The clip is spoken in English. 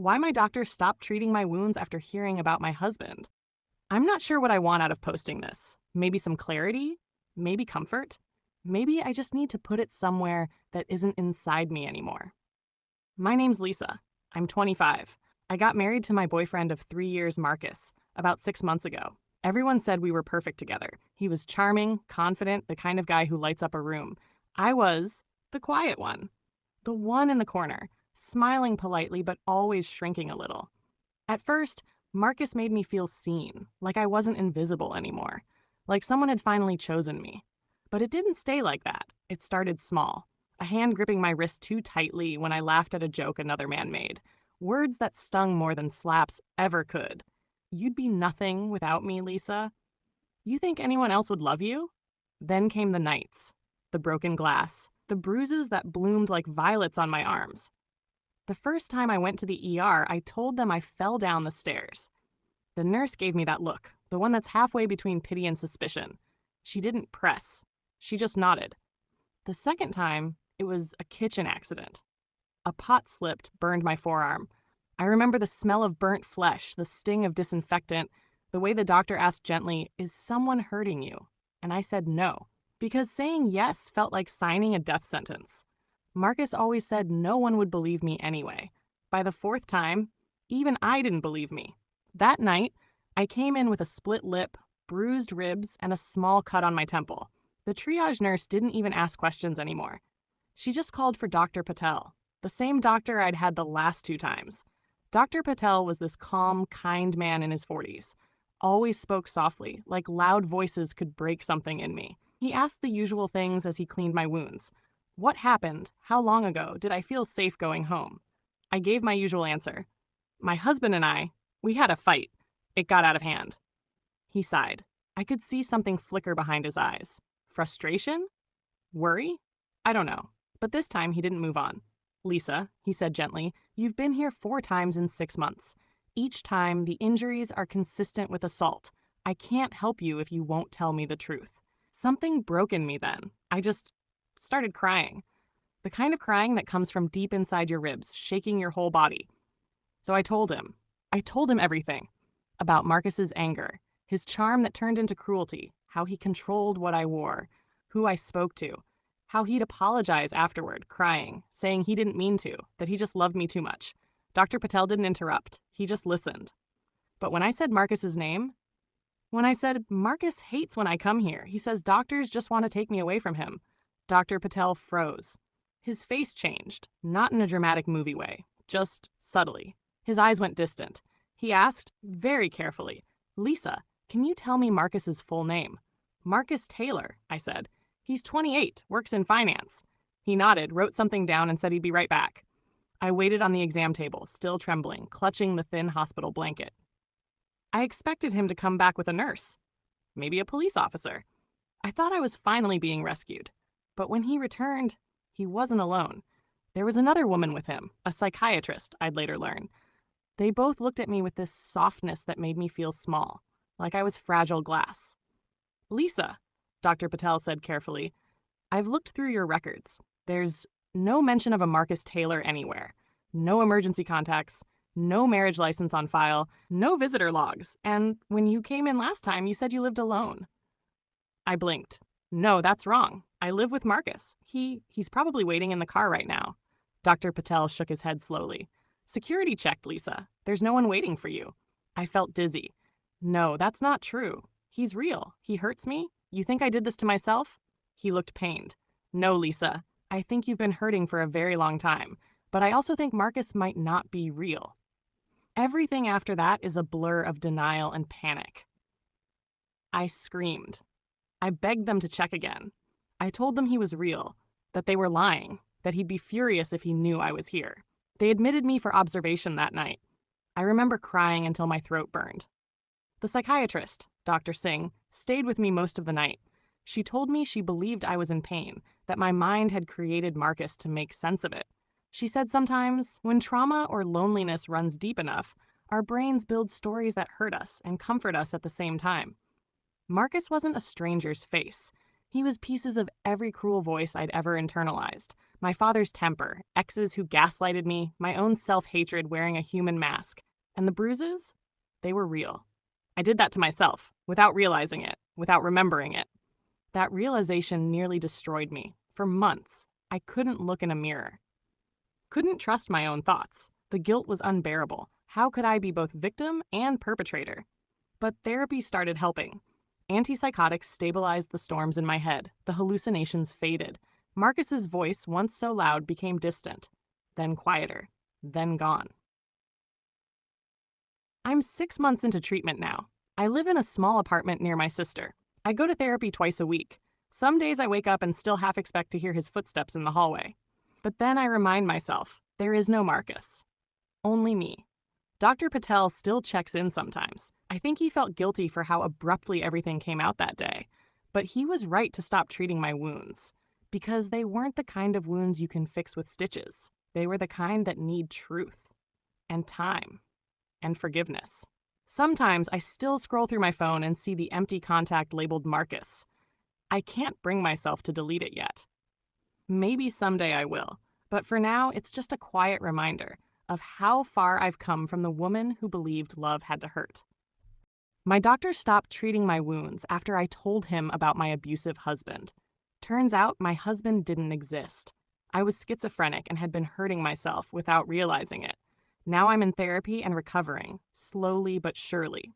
Why my doctor stopped treating my wounds after hearing about my husband. I'm not sure what I want out of posting this. Maybe some clarity? Maybe comfort? Maybe I just need to put it somewhere that isn't inside me anymore. My name's Lisa. I'm 25. I got married to my boyfriend of 3 years, Marcus, about 6 months ago. Everyone said we were perfect together. He was charming, confident, the kind of guy who lights up a room. I was the quiet one. The one in the corner, smiling politely but always shrinking a little. At first, Marcus made me feel seen, like I wasn't invisible anymore, like someone had finally chosen me. But it didn't stay like that. It started small. A hand gripping my wrist too tightly when I laughed at a joke another man made. Words that stung more than slaps ever could. You'd be nothing without me, Lisa. You think anyone else would love you? Then came the nights, the broken glass, the bruises that bloomed like violets on my arms. The first time I went to the ER, I told them I fell down the stairs. The nurse gave me that look, the one that's halfway between pity and suspicion. She didn't press. She just nodded. The second time, it was a kitchen accident. A pot slipped, burned my forearm. I remember the smell of burnt flesh, the sting of disinfectant, the way the doctor asked gently, "Is someone hurting you?" And I said no, because saying yes felt like signing a death sentence. Marcus always said no one would believe me anyway. By the fourth time, even I didn't believe me. That night, I came in with a split lip, bruised ribs, and a small cut on my temple. The triage nurse didn't even ask questions anymore. She just called for Dr. Patel, the same doctor I'd had the last 2 times. Dr. Patel was this calm, kind man in his 40s. Always spoke softly, like loud voices could break something in me. He asked the usual things as he cleaned my wounds. What happened? How long ago did I feel safe going home? I gave my usual answer. My husband and I, we had a fight. It got out of hand. He sighed. I could see something flicker behind his eyes. Frustration? Worry? I don't know. But this time he didn't move on. Lisa, he said gently, you've been here 4 times in 6 months. Each time, the injuries are consistent with assault. I can't help you if you won't tell me the truth. Something broke in me then. I just started crying. The kind of crying that comes from deep inside your ribs, shaking your whole body. So I told him. Everything. About Marcus's anger, his charm that turned into cruelty, how he controlled what I wore, who I spoke to, how he'd apologize afterward, crying, saying he didn't mean to, that he just loved me too much. Dr. Patel didn't interrupt. He just listened. But when I said Marcus's name, when I said, Marcus hates when I come here, he says doctors just want to take me away from him, Dr. Patel froze. His face changed, not in a dramatic movie way, just subtly. His eyes went distant. He asked, very carefully, Lisa, can you tell me Marcus's full name? Marcus Taylor, I said. He's 28, works in finance. He nodded, wrote something down, and said he'd be right back. I waited on the exam table, still trembling, clutching the thin hospital blanket. I expected him to come back with a nurse, maybe a police officer. I thought I was finally being rescued. But when he returned, he wasn't alone. There was another woman with him, a psychiatrist, I'd later learn. They both looked at me with this softness that made me feel small, like I was fragile glass. Lisa, Dr. Patel said carefully, I've looked through your records. There's no mention of a Marcus Taylor anywhere. No emergency contacts, no marriage license on file, no visitor logs. And when you came in last time, you said you lived alone. I blinked. No, that's wrong. I live with Marcus. He's probably waiting in the car right now. Dr. Patel shook his head slowly. Security checked, Lisa. There's no one waiting for you. I felt dizzy. No, that's not true. He's real. He hurts me. You think I did this to myself? He looked pained. No, Lisa. I think you've been hurting for a very long time. But I also think Marcus might not be real. Everything after that is a blur of denial and panic. I screamed. I begged them to check again. I told them he was real, that they were lying, that he'd be furious if he knew I was here. They admitted me for observation that night. I remember crying until my throat burned. The psychiatrist, Dr. Singh, stayed with me most of the night. She told me she believed I was in pain, that my mind had created Marcus to make sense of it. She said sometimes, when trauma or loneliness runs deep enough, our brains build stories that hurt us and comfort us at the same time. Marcus wasn't a stranger's face. He was pieces of every cruel voice I'd ever internalized, My father's temper, exes who gaslighted me, my own self-hatred wearing a human mask. And the bruises? They were real. I did that to myself, without realizing it, without remembering it. That realization nearly destroyed me. For months, I couldn't look in a mirror. Couldn't trust my own thoughts. The guilt was unbearable. How could I be both victim and perpetrator? But therapy started helping. Antipsychotics stabilized the storms in my head. The hallucinations faded. Marcus's voice, once so loud, became distant, then quieter, then gone. I'm 6 months into treatment now. I live in a small apartment near my sister. I go to therapy twice a week. Some days I wake up and still half expect to hear his footsteps in the hallway. But then I remind myself, there is no Marcus. Only me. Dr. Patel still checks in sometimes. I think he felt guilty for how abruptly everything came out that day. But he was right to stop treating my wounds. Because they weren't the kind of wounds you can fix with stitches. They were the kind that need truth. And time. And forgiveness. Sometimes I still scroll through my phone and see the empty contact labeled Marcus. I can't bring myself to delete it yet. Maybe someday I will, but for now it's just a quiet reminder of how far I've come from the woman who believed love had to hurt. My doctor stopped treating my wounds after I told him about my abusive husband. Turns out my husband didn't exist. I was schizophrenic and had been hurting myself without realizing it. Now I'm in therapy and recovering, slowly but surely.